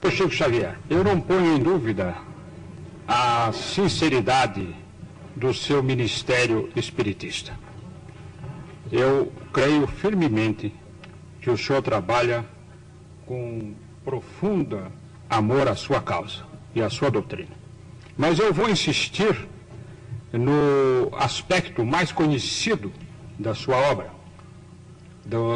Chico Xavier, eu não ponho em dúvida a sinceridade do seu ministério espiritista. Eu creio firmemente que o senhor trabalha com profundo amor à sua causa e à sua doutrina. Mas eu vou insistir no aspecto mais conhecido da sua obra,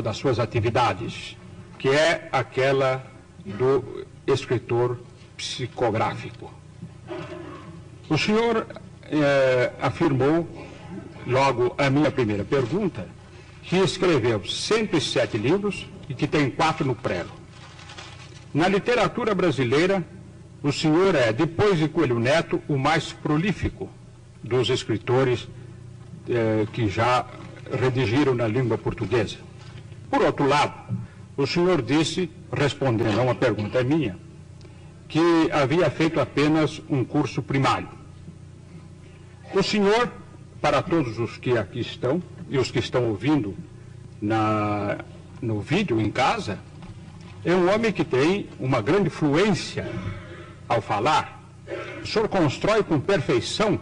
das suas atividades, que é aquela do escritor psicográfico. O senhor afirmou, logo a minha primeira pergunta, que escreveu 107 livros e que tem 4 no prelo. Na literatura brasileira, o senhor é, depois de Coelho Neto, o mais prolífico dos escritores que já redigiram na língua portuguesa. Por outro lado, o senhor disse, respondendo a uma pergunta minha, que havia feito apenas um curso primário. O senhor, para todos os que aqui estão, e os que estão ouvindo no vídeo em casa, é um homem que tem uma grande fluência ao falar. O senhor constrói com perfeição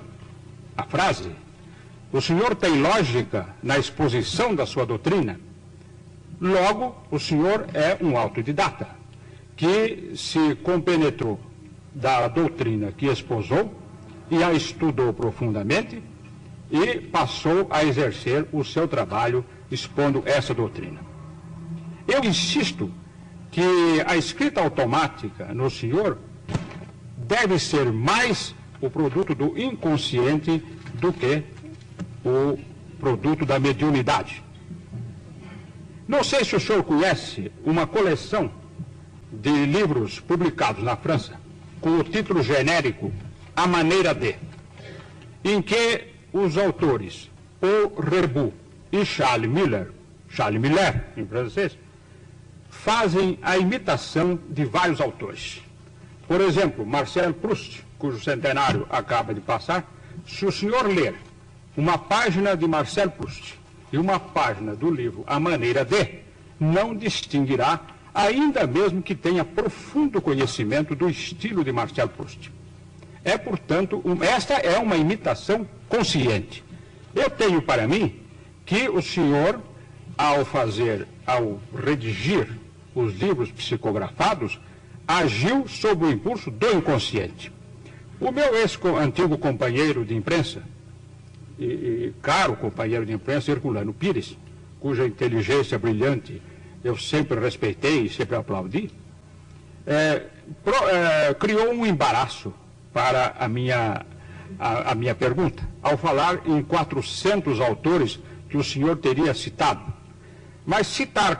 a frase. O senhor tem lógica na exposição da sua doutrina. Logo, o senhor é um autodidata, que se compenetrou da doutrina que esposou e a estudou profundamente e passou a exercer o seu trabalho expondo essa doutrina. Eu insisto que a escrita automática no senhor deve ser mais o produto do inconsciente do que o produto da mediunidade. Não sei se o senhor conhece uma coleção de livros publicados na França com o título genérico A Maneira de, em que os autores Paul Rebu e Charles Miller em francês, fazem a imitação de vários autores. Por exemplo, Marcel Proust, cujo centenário acaba de passar, se o senhor ler uma página de Marcel Proust e uma página do livro A Maneira de, não distinguirá, ainda mesmo que tenha profundo conhecimento do estilo de Marcel Proust. Portanto, esta é uma imitação consciente. Eu tenho para mim que o senhor, ao redigir os livros psicografados, agiu sob o impulso do inconsciente. O meu antigo companheiro de imprensa, e caro companheiro de imprensa, Herculano Pires, cuja inteligência brilhante eu sempre respeitei e sempre aplaudi, criou um embaraço para a minha pergunta, ao falar em 400 autores que o senhor teria citado. Mas citar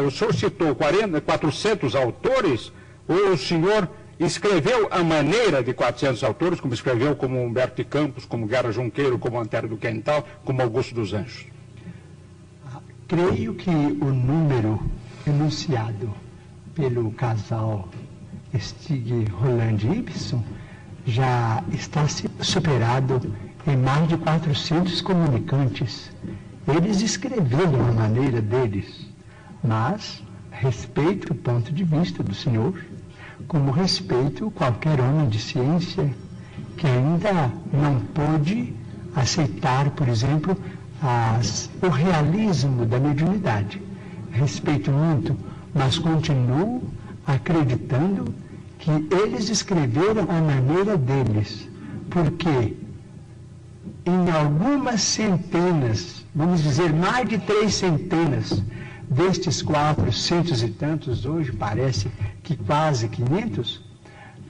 o senhor citou 400 autores, ou o senhor escreveu a maneira de 400 autores, como escreveu como Humberto de Campos, como Guerra Junqueiro, como Antero do Quental, como Augusto dos Anjos? Creio que o número enunciado pelo casal Stig, Roland e Ibsen já está superado em mais de 400 comunicantes. Eles escreveram a maneira deles, mas respeito o ponto de vista do senhor, como respeito qualquer homem de ciência que ainda não pôde aceitar, por exemplo, o realismo da mediunidade. Respeito muito, mas continuo acreditando que eles escreveram a maneira deles, porque em algumas centenas, vamos dizer mais de 300 destes 400 e tantos, hoje parece que quase 500,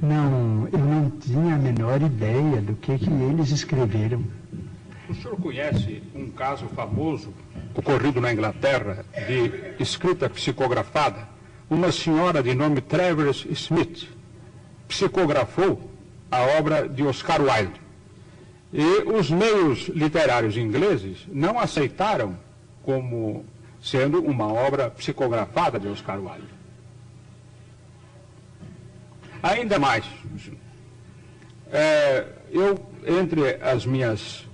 eu não tinha a menor ideia do que eles escreveram. O senhor conhece um caso famoso ocorrido na Inglaterra de escrita psicografada? Uma senhora de nome Travers Smith psicografou a obra de Oscar Wilde. E os meios literários ingleses não aceitaram como sendo uma obra psicografada de Oscar Wilde. Ainda mais, entre as minhas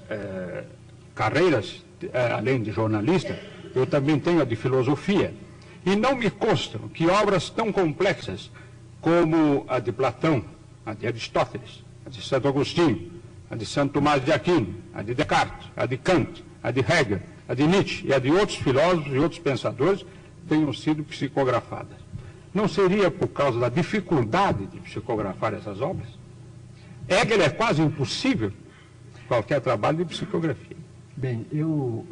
carreiras, além de jornalista, eu também tenho a de filosofia. E não me constam que obras tão complexas como a de Platão, a de Aristóteles, a de Santo Agostinho, a de Santo Tomás de Aquino, a de Descartes, a de Kant, a de Hegel, a de Nietzsche e a de outros filósofos e outros pensadores tenham sido psicografadas. Não seria por causa da dificuldade de psicografar essas obras? Hegel é quase impossível qualquer trabalho de psicografia. Bem, eu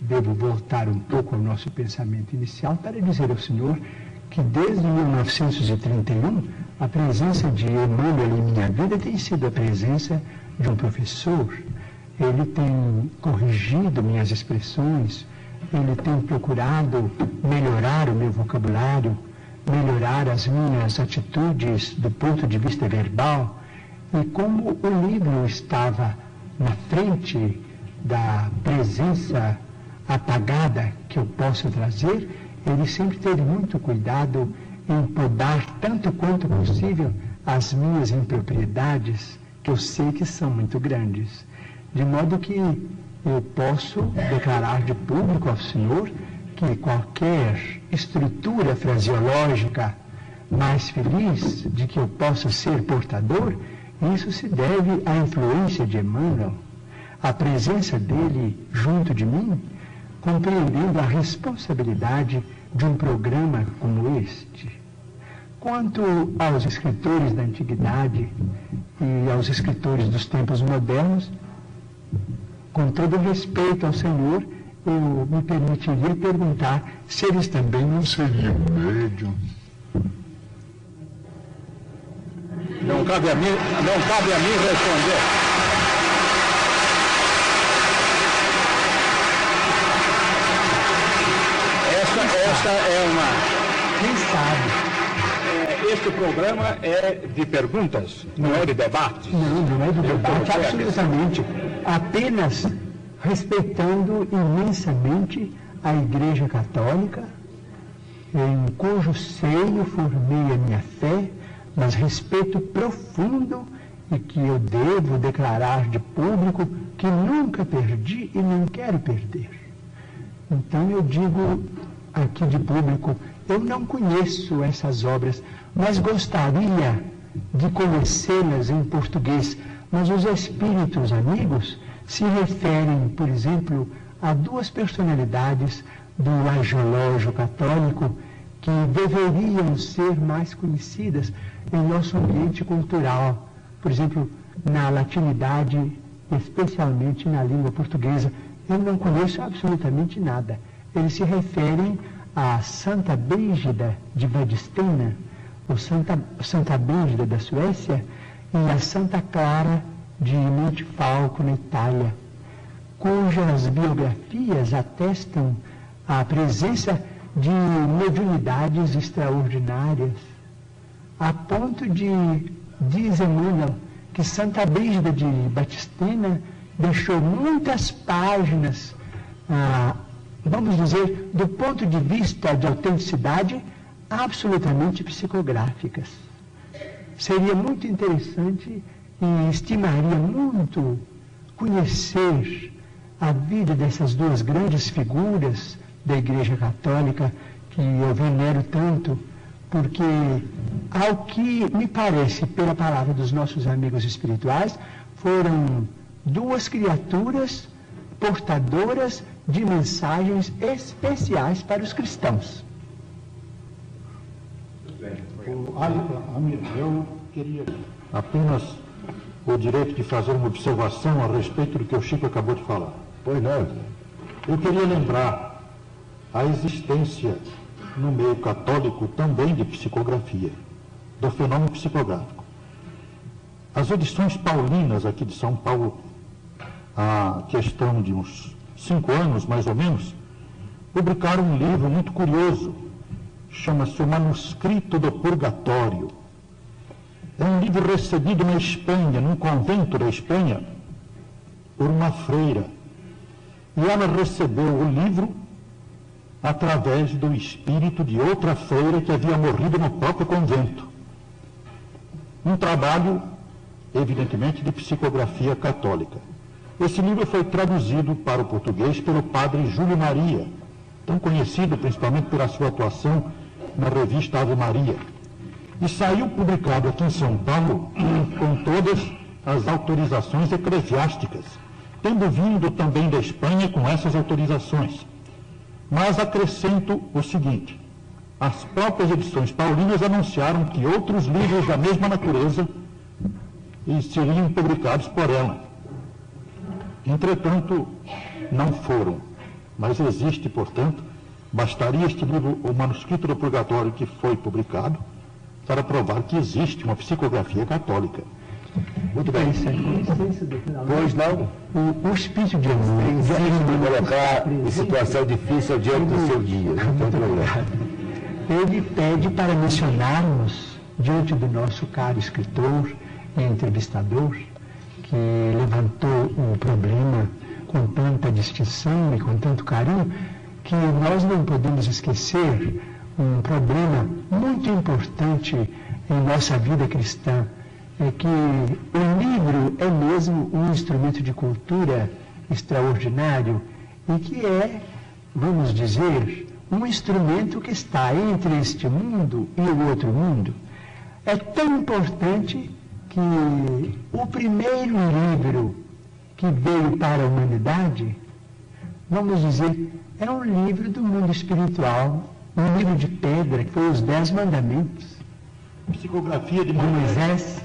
devo voltar um pouco ao nosso pensamento inicial para dizer ao senhor que desde 1931 a presença de Emmanuel em minha vida tem sido a presença de um professor. Ele tem corrigido minhas expressões, ele tem procurado melhorar o meu vocabulário, melhorar as minhas atitudes do ponto de vista verbal. E como o livro estava na frente da presença apagada que eu posso trazer, ele sempre teve muito cuidado em podar tanto quanto possível as minhas impropriedades, que eu sei que são muito grandes. De modo que eu posso declarar de público ao senhor que qualquer estrutura fraseológica mais feliz de que eu possa ser portador, isso se deve à influência de Emmanuel, a presença dele junto de mim, compreendendo a responsabilidade de um programa como este. Quanto aos escritores da antiguidade e aos escritores dos tempos modernos, com todo respeito ao Senhor, eu me permitiria perguntar se eles também não seriam médiums. Não cabe a mim responder. Esta é uma... Quem sabe? Este programa é de perguntas, não é de debate. Não é de debate, absolutamente. Apenas respeitando imensamente a Igreja Católica, em cujo seio formei a minha fé, mas respeito profundo e que eu devo declarar de público que nunca perdi e não quero perder. Então eu digo aqui de público, eu não conheço essas obras, mas gostaria de conhecê-las em português. Mas os espíritos amigos se referem, por exemplo, a duas personalidades do angelógio católico que deveriam ser mais conhecidas em nosso ambiente cultural. Por exemplo, na latinidade, especialmente na língua portuguesa, eu não conheço absolutamente nada. Eles se referem a Santa Brígida de Vadstena, ou Santa Brígida da Suécia, e a Santa Clara de Montefalco, na Itália, cujas biografias atestam a presença de mediunidades extraordinárias, a ponto de, diz Emmanuel, que Santa Brígida de Vadstena deixou muitas páginas, vamos dizer, do ponto de vista de autenticidade, absolutamente psicográficas. Seria muito interessante e estimaria muito conhecer a vida dessas duas grandes figuras da Igreja Católica que eu venero tanto, porque, ao que me parece, pela palavra dos nossos amigos espirituais, foram duas criaturas portadoras de mensagens especiais para os cristãos. Eu queria apenas o direito de fazer uma observação a respeito do que o Chico acabou de falar. Pois não. Eu queria lembrar a existência no meio católico também de psicografia, do fenômeno psicográfico. As edições paulinas aqui de São Paulo, a questão de uns 5 anos, mais ou menos, publicaram um livro muito curioso, chama-se O Manuscrito do Purgatório. É um livro recebido na Espanha, num convento da Espanha, por uma freira. E ela recebeu o livro através do espírito de outra freira que havia morrido no próprio convento. Um trabalho, evidentemente, de psicografia católica. Esse livro foi traduzido para o português pelo padre Júlio Maria, tão conhecido principalmente pela sua atuação na revista Ave Maria. e saiu publicado aqui em São Paulo com todas as autorizações eclesiásticas, tendo vindo também da Espanha com essas autorizações. Mas acrescento o seguinte: as próprias edições paulinas anunciaram que outros livros da mesma natureza seriam publicados por ela. Entretanto, não foram, mas existe, portanto, bastaria este livro, o Manuscrito do Purgatório, que foi publicado, para provar que existe uma psicografia católica. Muito bem. Pois não? O espírito de amor. Insiste em colocar em situação difícil diante do seu dia. Não tem problema. Ele pede para mencionarmos, diante do nosso caro escritor e entrevistador, que levantou o problema com tanta distinção e com tanto carinho, que nós não podemos esquecer um problema muito importante em nossa vida cristã, é que o livro é mesmo um instrumento de cultura extraordinário e que é, vamos dizer, um instrumento que está entre este mundo e o outro mundo. É tão importante que o primeiro livro que veio para a humanidade, vamos dizer, é um livro do mundo espiritual, um livro de pedra, que foi os 10 Mandamentos. Psicografia de Moisés.